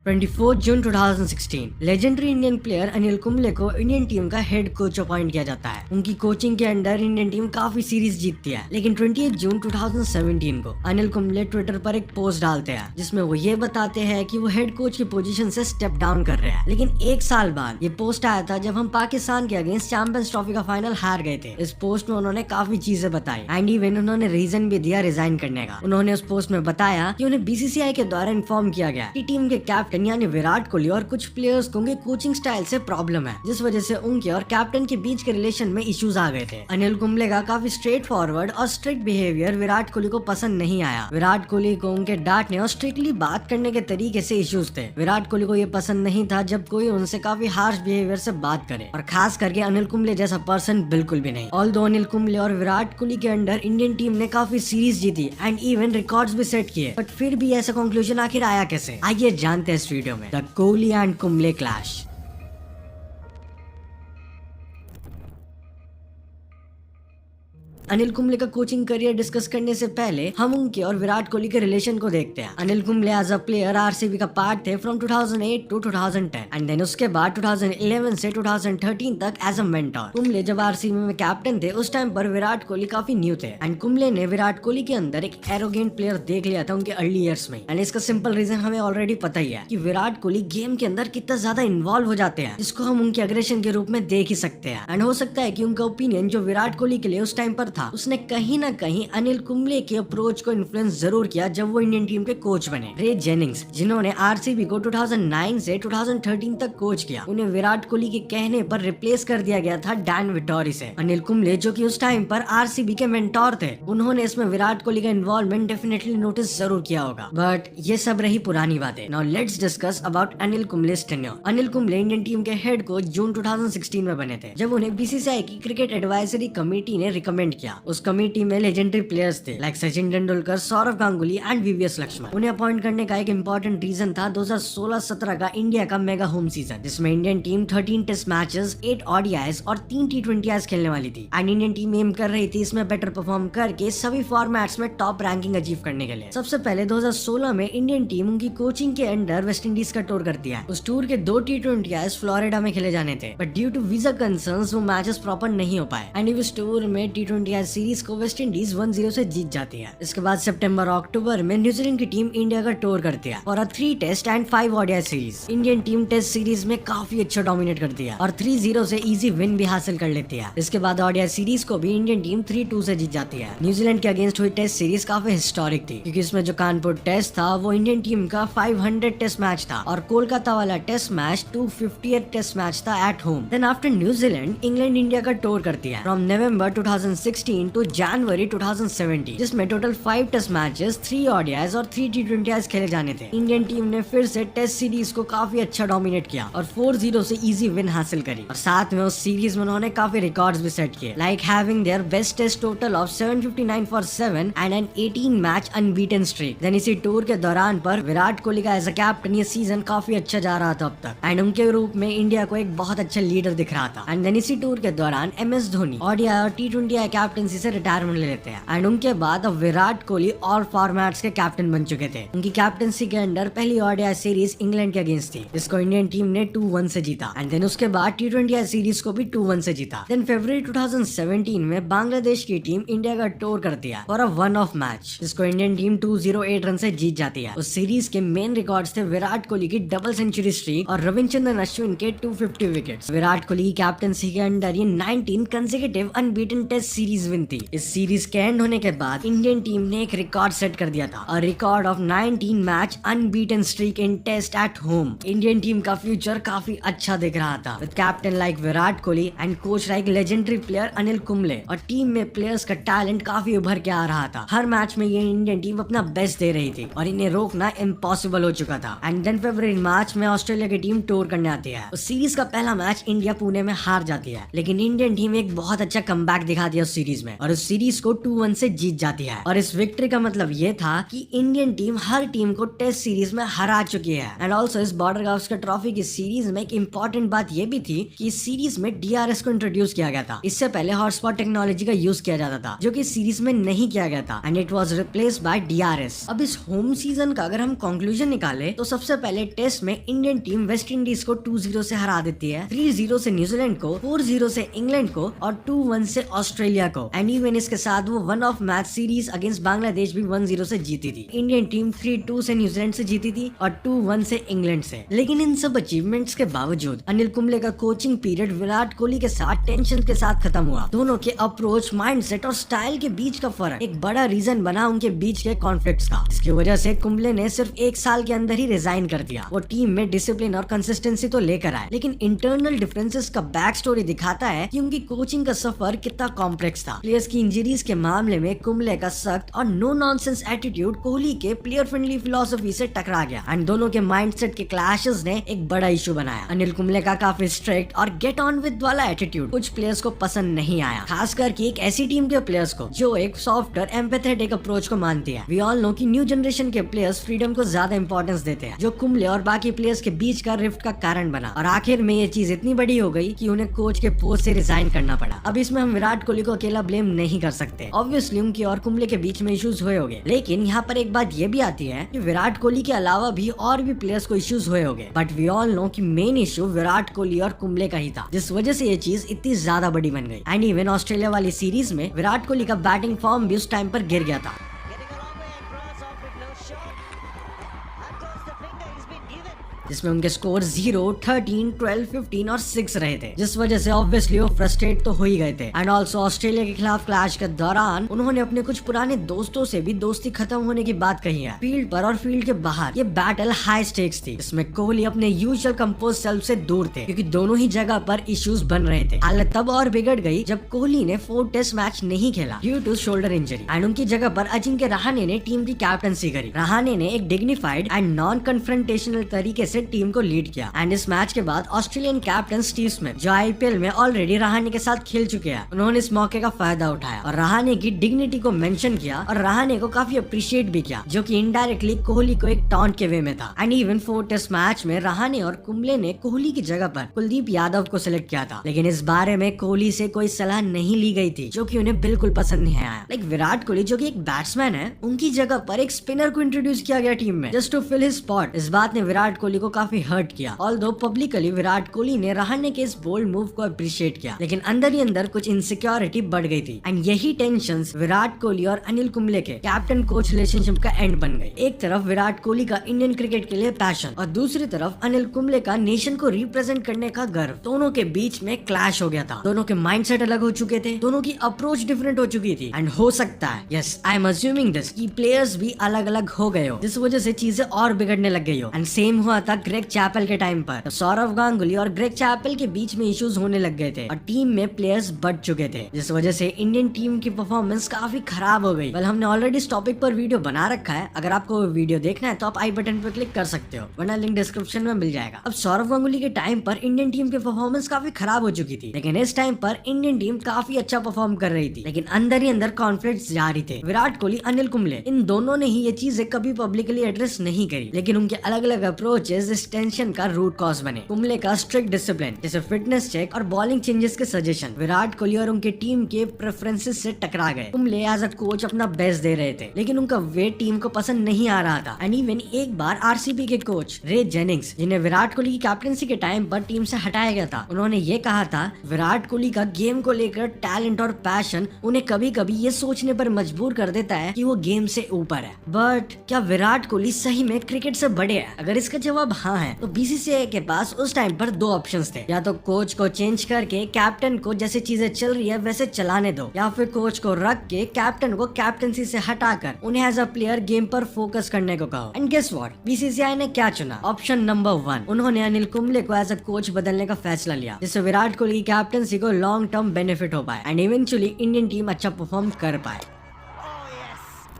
24 जून 2016 legendary Indian player Anil Kumble को Indian team का head coach appoint किया जाता है। उनकी कोचिंग के अंडर इंडियन टीम काफी सीरीज जीतती है, लेकिन 28 जून 2017 को अनिल कुंबले ट्विटर पर एक पोस्ट डालते हैं जिसमें वो ये बताते हैं कि वो हेड कोच की पोजीशन से स्टेप डाउन कर रहे हैं। लेकिन एक साल बाद ये पोस्ट आया था जब हम पाकिस्तान के अगेंस्ट चैंपियंस ट्रॉफी का फाइनल हार गए थे। इस पोस्ट में उन्होंने काफी चीजें बताई एंड इवन उन्होंने रीजन भी दिया रिजाइन करने का। उन्होंने उस पोस्ट में बताया कि उन्हें बीसीसीआई के द्वारा इन्फॉर्म किया गया कि टीम के कैप्टन यानी विराट कोहली और कुछ प्लेयर्स को उनके कोचिंग स्टाइल से प्रॉब्लम है, जिस वजह से उनके और कैप्टन के बीच के रिलेशन में इश्यूज आ गए थे। अनिल कुंबले का काफी स्ट्रेट फॉरवर्ड और स्ट्रिक्ट बिहेवियर विराट कोहली को पसंद नहीं आया। विराट कोहली को उनके डांटने और स्ट्रिक्टली बात करने के तरीके से इश्यूज थे। विराट कोहली को ये पसंद नहीं था जब कोई उनसे काफी हार्श बिहेवियर से बात करे, और खास करके अनिल कुंबले जैसा पर्सन बिल्कुल भी नहीं। ऑल्दो अनिल कुंबले और विराट कोहली के अंडर इंडियन टीम ने काफी सीरीज जीती एंड इवन रिकॉर्ड्स भी सेट किए, बट फिर भी ऐसा कंक्लूजन आखिर आया कैसे, आइए जानते हैं इस वीडियो में। The Kohli and Kumble clash. Anil Kumble का कोचिंग करियर डिस्कस करने से पहले हम उनके और विराट कोहली के रिलेशन को देखते हैं। Anil Kumble as a player RCB का पार्ट थे फ्रॉम 2008 टू 2010 एंड देन उसके बाद 2011 से 2013 तक एज अ मेंटर। कुंबले जब आरसीबी में कैप्टन थे उस टाइम पर विराट कोहली काफी न्यू थे एंड कुंबले ने विराट कोहली के अंदर एक एरोगेंट प्लेयर देख लिया था उनके अर्ली ईयर्स में। एंड इसका सिंपल रीजन हमें ऑलरेडी पता ही है कि विराट कोहली गेम के अंदर कितना ज्यादा इन्वॉल्व हो जाते हैं, जिसको हम उनके अग्रेशन के रूप में देख ही सकते हैं। एंड हो सकता है कि उनका ओपिनियन जो विराट कोहली के लिए उस टाइम पर था उसने कहीं ना कहीं अनिल कुंबले के अप्रोच को इन्फ्लुएंस जरूर किया जब वो इंडियन टीम के कोच बने। रे जेनिंग्स जिन्होंने आरसीबी को 2009 से 2013 तक कोच किया, उन्हें विराट कोहली के कहने पर रिप्लेस कर दिया गया था डैन विटोरी से। अनिल कुंबले जो कि उस टाइम पर आरसीबी के मेंटोर थे, उन्होंने इसमें विराट कोहली का इन्वॉल्वमेंट डेफिनेटली नोटिस जरूर किया होगा, बट ये सब रही पुरानी बातें। Now let's discuss about Anil Kumble's tenure। Anil Kumble Indian team के हेड कोच जून 2016 में बने थे, जब उन्हें बीसीसीआई की क्रिकेट एडवाइजरी कमेटी ने रिकमेंड किया। उस कमेटी में लेजेंडरी प्लेयर्स थे like Sachin Tendulkar, Sourav Ganguly and VVS Laxman. उन्हें अपॉइंट करने का एक इंपॉर्टेंट रीजन था 2016-17 का इंडिया का मेगा होम सीजन, जिसमें Indian team 13 test matches, 8 ODIs और 3 टी20 खेलने वाली थी। एंड इंडियन टीम एम कर रही थी इसमें बेटर परफॉर्म करके सभी फॉर्मेट्स में टॉप रैंकिंग अचीव करने के लिए। सबसे पहले 2016 में इंडियन टीम उनकी कोचिंग के अंडर वेस्ट इंडीज का टूर करती है। उस टूर के 2 टी20 फ्लोरिडा में खेले जाने थे, but due to visa concerns वो मैचेस प्रॉपर नहीं हो पाए एंड इस टूर में टी20 सीरीज को वेस्ट इंडीज 1-0 से जीत जाती है। इसके बाद सितंबर अक्टूबर में न्यूजीलैंड की टीम इंडिया का टूर करती है और 3 test and 5 ODI series. Indian team test series में काफी अच्छा डोमिनेट करती है और 3-0 से इजी विन भी हासिल कर लेती है। इसके बाद ओडीआई सीरीज को भी इंडियन टीम 3-2 से जीत जाती है। न्यूजीलैंड के अगेंस्ट हुई टेस्ट सीरीज काफी हिस्टोरिक थी, क्योंकि इसमें जो कानपुर टेस्ट था वो इंडियन टीम का 500 टेस्ट मैच था और कोलकाता वाला test match 250th test match था at home. Then after New Zealand England India का टूर करती है फ्रॉम नवंबर 2016 टू जनवरी 2017, जिसमें टोटल 5 टेस्ट मैचेस, 3 ओडीआईज और 3 टी20 खेले जाने थे। इंडियन टीम ने फिर से टेस्ट सीरीज को काफी अच्छा डोमिनेट किया और 4-0 से इजी विन हासिल करी, और साथ में उस सीरीज में उन्होंने काफी रिकॉर्ड्स भी सेट किए, like having their best test total of 759 for 7 and an 18 match unbeaten streak. Then इसी टूर के दौरान पर विराट कोहली का एज अ कैप्टन ये सीजन काफी अच्छा जा रहा था अब तक, एंड उनके रूप में इंडिया को एक बहुत अच्छा लीडर दिख रहा था। एंड देन इसी टूर के दौरान MS धोनी ओडीआई और टी20 कैप्टनसी से रिटायरमेंट ले लेते हैं एंड उनके बाद अब विराट कोहली ऑल फॉर्मेट्स के कैप्टन बन चुके थे। उनकी कैप्टनसी के अंडर पहली ओडीआई सीरीज इंग्लैंड के अगेंस्ट थी, जिसको इंडियन टीम ने 2-1 से जीता एंड देन उसके बाद टी20 सीरीज को भी 2-1 से जीता। देन फरवरी 2017 में बांग्लादेश की टीम इंडिया का टूर करती है और वन ऑफ मैच, जिसको इंडियन टीम 208 रन से जीत जाती है। उस सीरीज के मेन रिकॉर्ड्स थे विराट कोहली की डबल सेंचुरी स्ट्रीक और रविचंद्रन अश्विन के 250 विकेट्स। विराट कोहली की कैप्टनसी के अंडर ये 19 consecutive unbeaten test series win थी। इस सीरीज के एंड होने के बाद इंडियन टीम ने एक रिकॉर्ड सेट कर दिया था, a record of 19 match unbeaten streak in test at home. Indian team का फ्यूचर काफी अच्छा दिख रहा था with captain like Virat Kohli and coach like legendary player Anil Kumble, और टीम में प्लेयर्स का टैलेंट काफी उभर के आ रहा था। हर मैच में ये इंडियन टीम अपना बेस्ट दे रही थी और इन्हें रोकना इम्पॉसिबल हो चुका था। एंड देन फरवरी मार्च में ऑस्ट्रेलिया की टीम टूर करने आती है। उस सीरीज का पहला मैच इंडिया पुणे में हार जाती है, लेकिन इंडियन टीम एक बहुत अच्छा कमबैक दिखा दिया उस सीरीज सीरीज में और उस सीरीज को 2-1 से जीत जाती है। और इस विक्ट्री का मतलब ये था कि इंडियन टीम हर टीम को टेस्ट सीरीज में हरा चुकी है। एंड ऑल्सो इस बॉर्डर गावस्कर ट्रॉफी की सीरीज में एक इंपॉर्टेंट बात ये भी थी कि इस सीरीज में DRS को इंट्रोड्यूस किया गया था। इससे पहले हॉटस्पॉट टेक्नोलॉजी का यूज किया जाता था जो कि सीरीज में नहीं किया गया था and it was replaced by DRS। अब इस होम सीजन का अगर हम कंक्लूजन निकाले तो सबसे पहले टेस्ट में इंडियन टीम वेस्ट इंडीज को 2-0 से हरा देती है, 3-0 से न्यूजीलैंड को, 4-0 से इंग्लैंड को और 2-1 से ऑस्ट्रेलिया को। एंड इवन इसके साथ वो one of match series against Bangladesh भी 1-0 से जीती थी। इंडियन टीम 3-2 से न्यूजीलैंड से जीती थी और 2-1 से इंग्लैंड से। लेकिन इन सब अचीवमेंट्स के बावजूद अनिल कुंबले का कोचिंग पीरियड विराट कोहली के साथ टेंशन के साथ खत्म हुआ। दोनों के अप्रोच, माइंडसेट और स्टाइल के बीच का फर्क एक बड़ा रीजन बना उनके बीच के कॉन्फ्लिक्ट्स का। इसकी वजह से कुंबले ने सिर्फ 1 साल के अंदर ही रिजाइन कर दिया। वो टीम में डिसिप्लिन और कंसिस्टेंसी तो लेकर आए, लेकिन इंटरनल डिफरेंसेस का बैक स्टोरी दिखाता है कि उनकी कोचिंग का सफर कितना कॉम्प्लेक्स था। प्लेयर्स की इंजरीज के मामले में कुंबले का सख्त और नो नॉनसेंस एटीट्यूड कोहली के प्लेयर फ्रेंडली फिलॉसफी से टकरा गया एंड दोनों के माइंडसेट के क्लैशेस ने एक बड़ा इशू बनाया। अनिल कुंबले का काफी स्ट्रिक्ट और गेट ऑन विद वाला एटीट्यूड कुछ प्लेयर्स को पसंद नहीं आया, खासकर कि एक ऐसी टीम के प्लेयर्स को जो एक सॉफ्टर एम्पैथेटिक अप्रोच को मानती है। वी ऑल नो कि न्यू जनरेशन के प्लेयर्स फ्रीडम को ज्यादा इंपॉर्टेंस देते हैं, जो कुंबले और बाकी प्लेयर्स के बीच का रिफ्ट का कारण बना और आखिर में ये चीज इतनी बड़ी हो गई कि उन्हें कोच के पोस्ट से रिजाइन करना पड़ा। अब इसमें हम विराट कोहली को अकेला ब्लेम नहीं कर सकते। ऑब्वियसली उनकी और कुंबले के बीच में इश्यूज हुए होंगे, लेकिन यहाँ पर एक बात ये भी आती है कि विराट कोहली के अलावा भी और भी प्लेयर्स को इश्यूज हुए होंगे, बट वी ऑल नो कि मेन इशू विराट कोहली और कुंबले का ही था, जिस वजह से ये चीज इतनी ज्यादा बड़ी बन गई। एंड इवन ऑस्ट्रेलिया वाली सीरीज में विराट कोहली का बैटिंग फॉर्म भी उस टाइम पर गिर गया था। जिसमें उनके स्कोर 0, 13, 12, 15 और 6 रहे थे, जिस वजह से ऑब्वियसली वो फ्रस्ट्रेट तो हो ही गए थे। एंड ऑल्सो ऑस्ट्रेलिया के खिलाफ क्लैश के दौरान उन्होंने अपने कुछ पुराने दोस्तों से भी दोस्ती खत्म होने की बात कही है। फील्ड पर और फील्ड के बाहर ये बैटल हाई स्टेक्स थी, इसमें कोहली अपने यूजुअल कंपोज सेल्फ से दूर थे क्योंकि दोनों ही जगह पर इश्यूज बन रहे थे। हालत तब और बिगड़ गई जब कोहली ने 4 टेस्ट मैच नहीं खेला due to shoulder injury and उनकी जगह पर अजिंक्य रहाणे ने टीम की कैप्टनसी करी। रहाणे ने एक डिग्निफाइड एंड नॉन कन्फ्रंटेशनल तरीके से टीम को लीड किया एंड इस मैच के बाद ऑस्ट्रेलियन कैप्टन स्टीव स्मिथ, जो IPL में ऑलरेडी रहाणे के साथ खेल चुके हैं, उन्होंने इस मौके का फायदा उठाया और रहाणे की डिग्निटी को मेंशन किया और रहाणे को काफी अप्रिशिएट भी किया, जो कि इनडायरेक्टली कोहली को एक टॉन्ट के वे में था। एंड इवन 4 टेस्ट मैच में रहाणे और कुंबले ने कोहली की जगह पर कुलदीप यादव को सिलेक्ट किया था, लेकिन इस बारे में कोहली से कोई सलाह नहीं ली गई थी, जो कि उन्हें बिल्कुल पसंद नहीं आया। लाइक विराट कोहली जो कि एक बैट्समैन है, उनकी जगह पर एक स्पिनर को इंट्रोड्यूस किया गया टीम में just to fill his spot. इस बात ने विराट कोहली को काफी हर्ट किया। ऑल्दो पब्लिकली विराट कोहली ने रहाणे के इस बोल्ड मूव को अप्रिशिएट किया, लेकिन अंदर ही अंदर कुछ इनसिक्योरिटी बढ़ गई थी एंड यही टेंशंस विराट कोहली और अनिल कुंबले के कैप्टन कोच रिलेशनशिप का एंड बन गई। एक तरफ विराट कोहली का इंडियन क्रिकेट के लिए पैशन और दूसरी तरफ अनिल कुंबले का नेशन को रिप्रेजेंट करने का गर्व। दोनों के बीच में क्लैश हो गया था, दोनों के माइंडसेट अलग हो चुके थे, दोनों की अप्रोच डिफरेंट हो चुकी थी एंड हो सकता है, yes I am assuming this, कि प्लेयर्स भी अलग अलग हो गए हो, जिस वजह से चीजें और बिगड़ने लग गई हो। एंड सेम हुआ था ग्रेग चैपल के टाइम पर। तो सौरव गांगुली और ग्रेग चैपल के बीच में इश्यूज होने लग गए थे और टीम में प्लेयर्स बढ़ चुके थे, जिस वजह से इंडियन टीम की परफॉर्मेंस काफी खराब हो गई। हमने ऑलरेडी इस टॉपिक पर वीडियो बना रखा है, अगर आपको वीडियो देखना है तो आप आई बटन पर क्लिक कर सकते हो, वरना लिंक डिस्क्रिप्शन में मिल जाएगा। अब सौरव गांगुली के टाइम पर इंडियन टीम की परफॉर्मेंस काफी खराब हो चुकी थी, लेकिन इस टाइम पर इंडियन टीम काफी अच्छा परफॉर्म कर रही थी, लेकिन अंदर ही अंदर कॉन्फ्लिक्ट्स जारी थे। विराट कोहली, अनिल कुंबले, इन दोनों ने ही ये चीजें कभी पब्लिकली एड्रेस नहीं करी, लेकिन उनके अलग अलग अप्रोचेस इस टेंशन का रूट कॉज बने। कुंबले का स्ट्रिक्ट डिसिप्लिन जैसे फिटनेस चेक और बॉलिंग चेंजेस के सजेशन विराट कोहली और उनके टीम के प्रेफरेंसेस से टकरा गए। कुंबले एज अ कोच अपना बेस्ट दे रहे थे, लेकिन उनका वे टीम को पसंद नहीं आ रहा था। एंड इवन एक बार RCB के कोच रे जेनिंग्स, जिन्हें विराट कोहली की कैप्टनसी के टाइम पर टीम से हटाया गया था, उन्होंने ये कहा था विराट कोहली का गेम को लेकर टैलेंट और पैशन उन्हें कभी कभी ये सोचने पर मजबूर कर देता है कि वो गेम से ऊपर है। बट क्या विराट कोहली सही में क्रिकेट से बड़े हैं? अगर इसका जवाब हाँ है, तो BCCI के पास उस टाइम पर 2 ऑप्शंस थे, या तो कोच को चेंज करके कैप्टन को जैसे चीजें चल रही है वैसे चलाने दो, या फिर कोच को रख के कैप्टन को कैप्टनसी से हटाकर उन्हें एज अ प्लेयर गेम पर फोकस करने को कहो। एंड गेस व्हाट, BCCI ने क्या चुना? ऑप्शन नंबर 1, उन्होंने अनिल कुंबले को एज अ कोच बदलने का फैसला लिया, जिससे विराट कोहली की कैप्टनसी को लॉन्ग टर्म बेनिफिट हो पाए एंड इवेंचुअली इंडियन टीम अच्छा परफॉर्म कर पाए।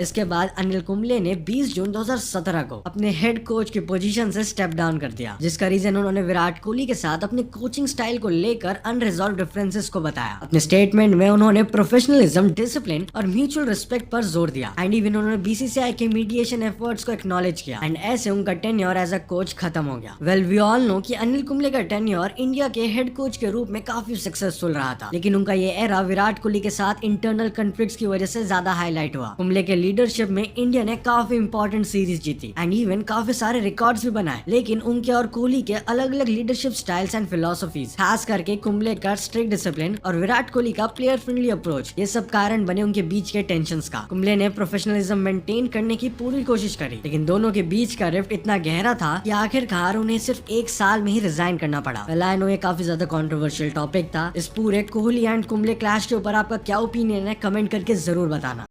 इसके बाद अनिल कुंबले ने 20 जून 2017 को अपने हेड कोच की पोजीशन से स्टेप डाउन कर दिया, जिसका रीजन उन्होंने विराट कोहली के साथ अपने कोचिंग स्टाइल को लेकर अनरिजॉल्व डिफरेंसेस को बताया। अपने स्टेटमेंट में उन्होंने प्रोफेशनलिज्म, डिसिप्लिन और म्यूचुअल रिस्पेक्ट पर जोर दिया एंड इवन उन्होंने बीसीसीआई के मीडिएशन एफर्ट्स को एक्नॉलेज किया एंड ऐसे उनका टेन्योर एज अ कोच खत्म हो गया। वेल वी ऑल नो कि अनिल कुंबले का टेन्योर इंडिया के हेड कोच के रूप में काफी सक्सेसफुल रहा था, लेकिन उनका ये एरा विराट कोहली के साथ इंटरनल कॉन्फ्लिक्ट्स की वजह से ज्यादा हाईलाइट हुआ। कुंबले के लीडरशिप में इंडिया ने काफी इंपॉर्टेंट सीरीज जीती एंड इवन काफी सारे रिकॉर्ड्स भी बनाए, लेकिन उनके और कोहली के अलग अलग लीडरशिप स्टाइल्स एंड फिलोसफीज, खास करके कुंबले का स्ट्रिक्ट डिसिप्लिन और विराट कोहली का प्लेयर फ्रेंडली अप्रोच, ये सब कारण बने उनके बीच के टेंशंस का। कुंबले ने प्रोफेशनलिज्म मेंटेन करने की पूरी कोशिश करी, लेकिन दोनों के बीच का रिफ्ट इतना गहरा था कि आखिरकार उन्हें सिर्फ 1 साल में ही रिजाइन करना पड़ा। वेल आई नो ये काफी ज्यादा कंट्रोवर्शियल टॉपिक था। इस पूरे कोहली एंड कुंबले क्लैश के ऊपर आपका क्या ओपिनियन है, कमेंट करके जरूर बताना।